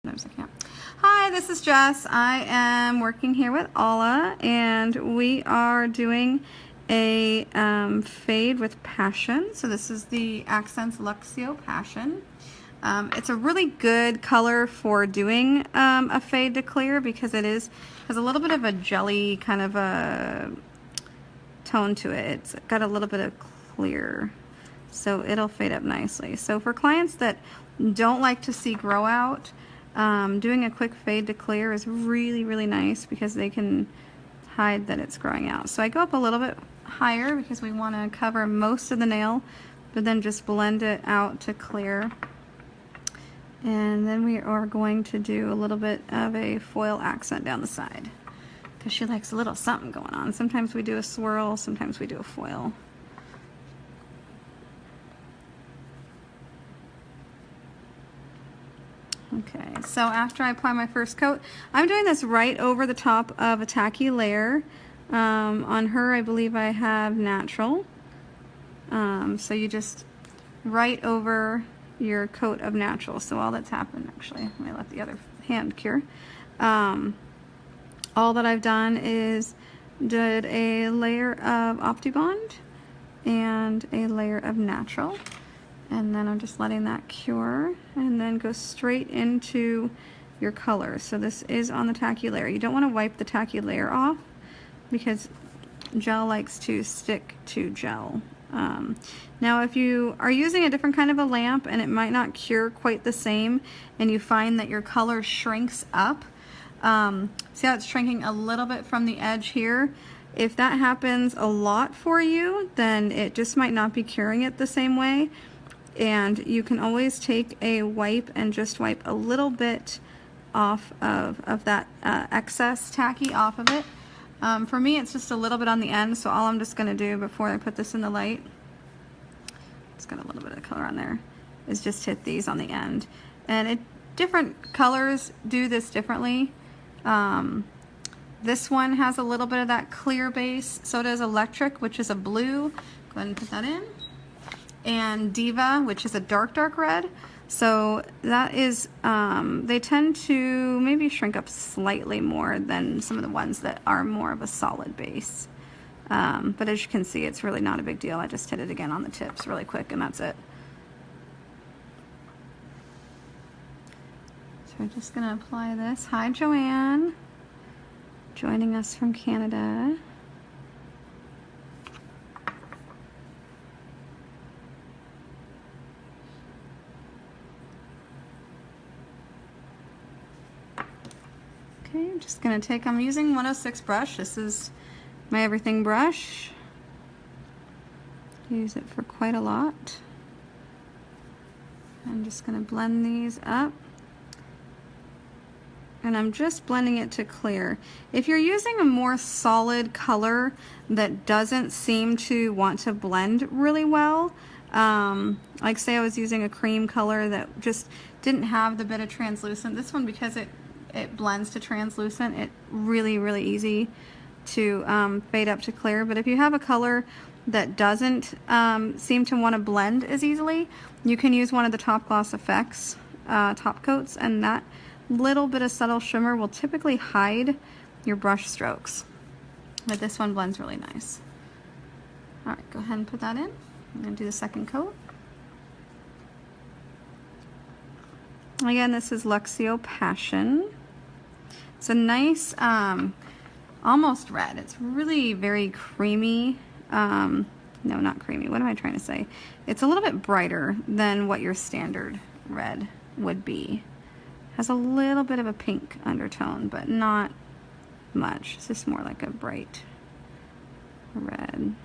Sometimes I can't. Hi, this is Jess. I am working here with Alla, and we are doing a fade with Passion. So this is the Akzentz Luxio Passion. It's a really good color for doing a fade to clear because it has a little bit of a jelly kind of a tone to it. It's got a little bit of clear, so it'll fade up nicely. So for clients that don't like to see grow out, doing a quick fade to clear is really nice because they can hide that it's growing out. So I go up a little bit higher because we want to cover most of the nail, but then just blend it out to clear. And then we are going to do a little bit of a foil accent down the side because she likes a little something going on. Sometimes we do a swirl, sometimes we do a foil. Okay, so after I apply my first coat, I'm doing this right over the top of a tacky layer. On her, I believe I have natural. So you just right over your coat of natural. So all that's happened, actually, let me let the other hand cure. All that I've done is did a layer of OptiBond and a layer of natural. And then I'm just letting that cure and then go straight into your color. So this is on the tacky layer. You don't want to wipe the tacky layer off because gel likes to stick to gel. Now if you are using a different kind of a lamp and it might not cure quite the same and you find that your color shrinks up, see how it's shrinking a little bit from the edge here? If that happens a lot for you, then it just might not be curing it the same way. And you can always take a wipe and just wipe a little bit off of that excess tacky off of it. For me, it's just a little bit on the end, so all I'm just going to do before I put this in the light, it's got a little bit of color on there, is just hit these on the end. And different colors do this differently. This one has a little bit of that clear base, so does Electric, which is a blue. Go ahead and put that in. And Diva, which is a dark red. So that is, they tend to maybe shrink up slightly more than some of the ones that are more of a solid base. But as you can see, it's really not a big deal. I just hit it again on the tips really quick and that's it. So we're just gonna apply this. Hi, Joanne, joining us from Canada. Okay, I'm just gonna I'm using 106 brush. This is my everything brush. Use it for quite a lot. I'm just gonna blend these up. And I'm just blending it to clear. If you're using a more solid color that doesn't seem to want to blend really well, like say I was using a cream color that just didn't have the bit of translucent, this one, because it blends to translucent, it really easy to fade up to clear. But if you have a color that doesn't seem to want to blend as easily, you can use one of the Top Gloss Effects top coats, and that little bit of subtle shimmer will typically hide your brush strokes. But this one blends really nice. All right, go ahead and put that in. I'm gonna do the second coat. Again, this is Luxio Passion. It's a nice, almost red. It's really very creamy. No, not creamy. What am I trying to say? It's a little bit brighter than what your standard red would be. Has a little bit of a pink undertone, but not much. It's just more like a bright red.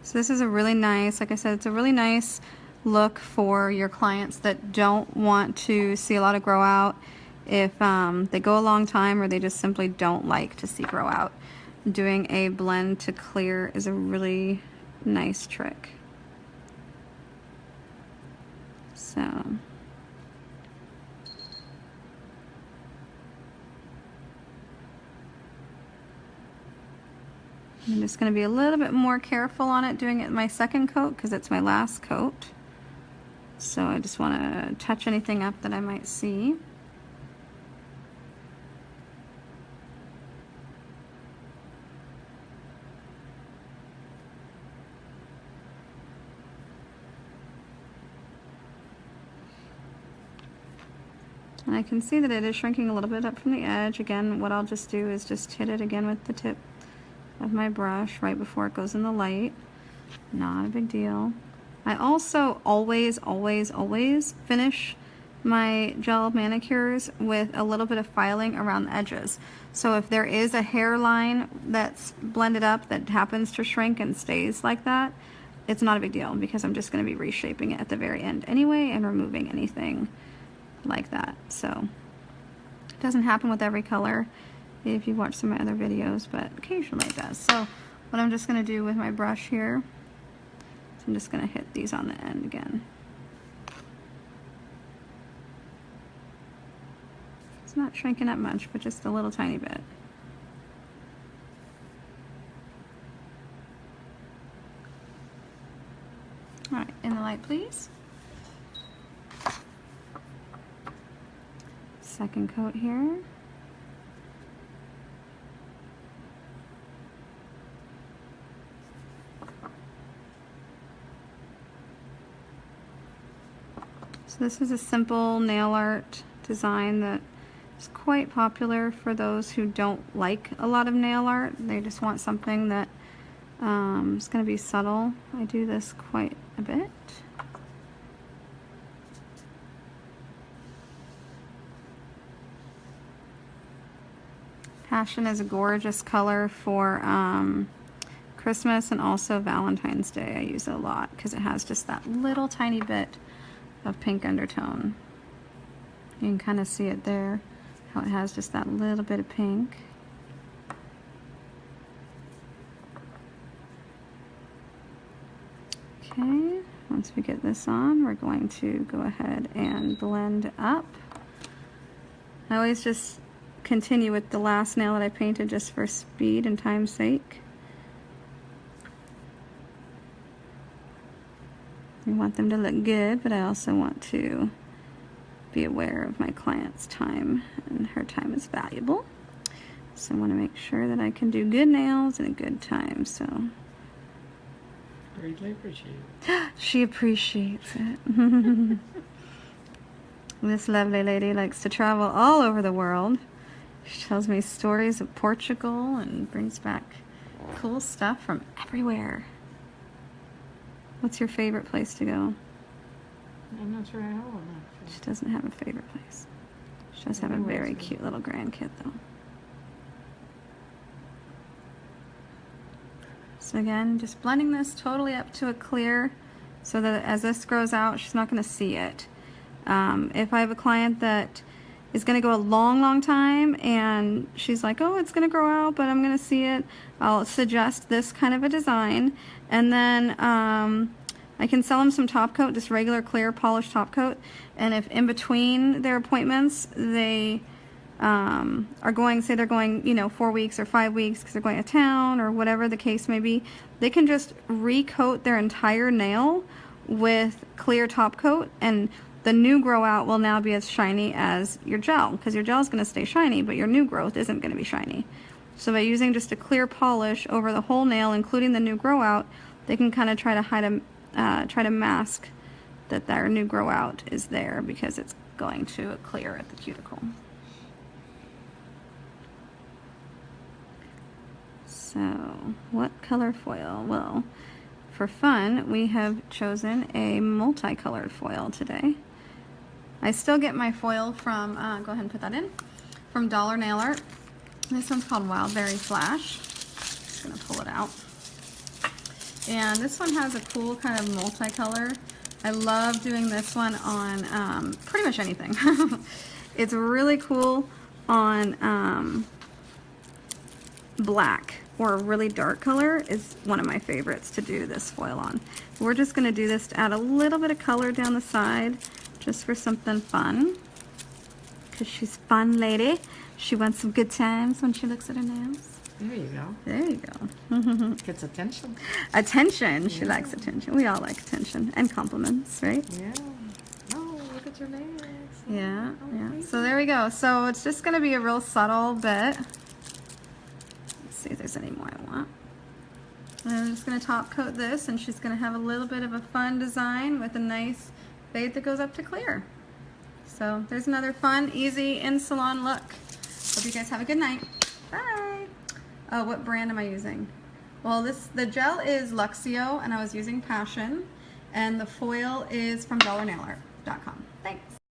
So this is a really nice, like I said, it's a really nice look for your clients that don't want to see a lot of grow out. If they go a long time or they just simply don't like to see grow out, doing a blend to clear is a really nice trick. So I'm just going to be a little bit more careful on it doing it my second coat because it's my last coat. So I just want to touch anything up that I might see. And I can see that it is shrinking a little bit up from the edge. Again, what I'll just do is just hit it again with the tip of my brush right before it goes in the light. Not a big deal. I also always finish my gel manicures with a little bit of filing around the edges. So if there is a hairline that's blended up that happens to shrink and stays like that, it's not a big deal because I'm just going to be reshaping it at the very end anyway and removing anything like that. So it doesn't happen with every color if you watch some of my other videos, but occasionally it does. So what I'm just going to do with my brush here is I'm just going to hit these on the end again. It's not shrinking up much, but just a little tiny bit. All right, in the light, please. Second coat here. So this is a simple nail art design that is quite popular for those who don't like a lot of nail art. They just want something that is going to be subtle. I do this quite a bit. Passion is a gorgeous color for Christmas and also Valentine's Day. I use it a lot because it has just that little tiny bit of pink undertone. You can kind of see it there, how it has just that little bit of pink. Okay, once we get this on, we're going to go ahead and blend up. I always just continue with the last nail that I painted just for speed and time's sake. I want them to look good, but I also want to be aware of my client's time, and her time is valuable. So I want to make sure that I can do good nails in a good time. So greatly appreciate it. She appreciates it. This lovely lady likes to travel all over the world. She tells me stories of Portugal and brings back cool stuff from everywhere. What's your favorite place to go? I'm not sure I have one, actually. She doesn't have a favorite place. She does have a very cute little grandkid, though. So again, just blending this totally up to a clear so that as this grows out, she's not going to see it. If I have a client that is going to go a long time and she's like, oh, it's going to grow out, but I'm going to see it, I'll suggest this kind of a design. And then I can sell them some top coat, just regular clear polished top coat. And if in between their appointments they are going, say they're going, you know, 4 weeks or 5 weeks because they're going to town or whatever the case may be, they can just recoat their entire nail with clear top coat, and the new grow out will now be as shiny as your gel, because your gel is going to stay shiny, but your new growth isn't going to be shiny. So by using just a clear polish over the whole nail, including the new grow out, they can kind of try to mask that their new grow out is there because it's going to clear at the cuticle. So what color foil? Well, for fun, we have chosen a multicolored foil today. I still get my foil from, go ahead and put that in, from Dollar Nail Art. This one's called Wildberry Flash. Just gonna pull it out. And this one has a cool kind of multicolor. I love doing this one on pretty much anything. It's really cool on black, or a really dark color is one of my favorites to do this foil on. We're just going to do this to add a little bit of color down the side just for something fun, because she's a fun lady. She wants some good times when she looks at her nails. There you go. There you go. Gets attention. Attention. She Yeah. likes attention. We all like attention and compliments, right? Yeah. Oh, look at your nails. Yeah, Oh, yeah. pretty. So there we go. So it's just going to be a real subtle bit. Let's see if there's any more I want. And I'm just going to top coat this, and she's going to have a little bit of a fun design with a nice fade that goes up to clear. So there's another fun, easy in-salon look. Hope you guys have a good night. Bye. Oh, what brand am I using? Well, the gel is Luxio, and I was using Passion, and the foil is from DollarNailArt.com. Thanks.